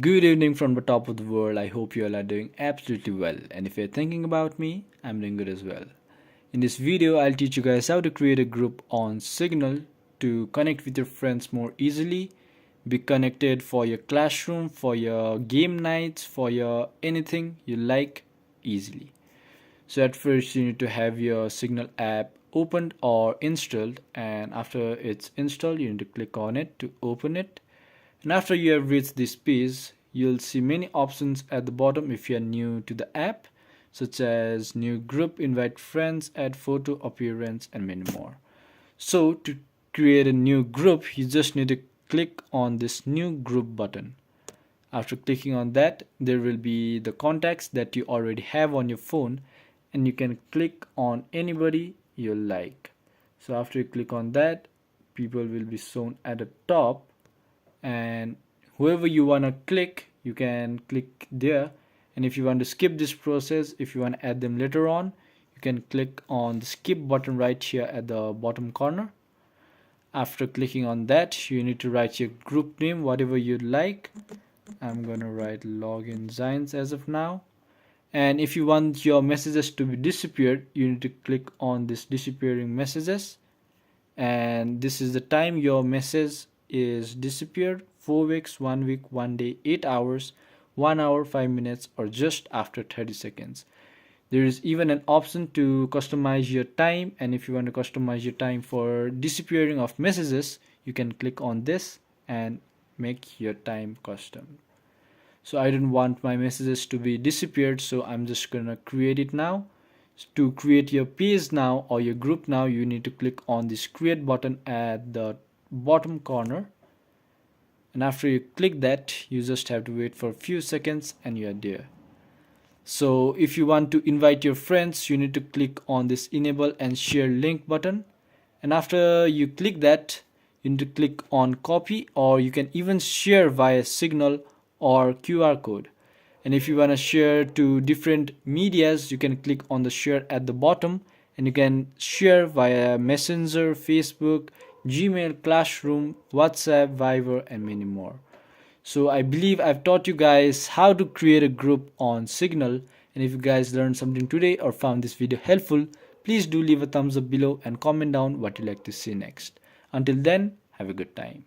Good evening from the top of the world. I hope you all are doing absolutely well. And if you're thinking about me, I'm doing good as well. In this video, I'll teach you guys how to create a group on Signal to connect with your friends more easily, be connected for your classroom, for your game nights, for your anything you like easily. So at first you need to have your Signal app opened or installed, and after it's installed you need to click on it to open it. And after you have reached this page, you'll see many options at the bottom if you are new to the app, such as new group, invite friends, add photo, appearance, and many more. So to create a new group, you just need to click on this new group button. After clicking on that, there will be the contacts that you already have on your phone, and you can click on anybody you like. So after you click on that, people will be shown at the top, and whoever you want to click, you can click there. And if you want to skip this process, if you want to add them later on, you can click on the skip button right here at the bottom corner. After clicking on that, you need to write your group name, whatever you'd like. I'm gonna write login Zines as of now. And if you want your messages to be disappeared, you need to click on this disappearing messages, and this is the time your message is disappeared: 4 weeks, 1 week, 1 day, 8 hours, 1 hour, 5 minutes, or just after 30 seconds. There is even an option to customize your time, and if you want to customize your time for disappearing of messages, you can click on this and make your time custom. So I don't want my messages to be disappeared, so I'm just gonna create it now. To create your page now or your group now, you need to click on this create button at the bottom corner, and after you click that, you just have to wait for a few seconds and you are there. So if you want to invite your friends, you need to click on this enable and share link button, and after you click that, you need to click on copy, or you can even share via Signal or QR code. And if you want to share to different medias, you can click on the share at the bottom, and you can share via Messenger, Facebook, Gmail, Classroom, WhatsApp, Viber, and many more. So I believe I've taught you guys how to create a group on Signal, and if you guys learned something today or found this video helpful, please do leave a thumbs up below and comment down what you'd like to see next. Until then, have a good time.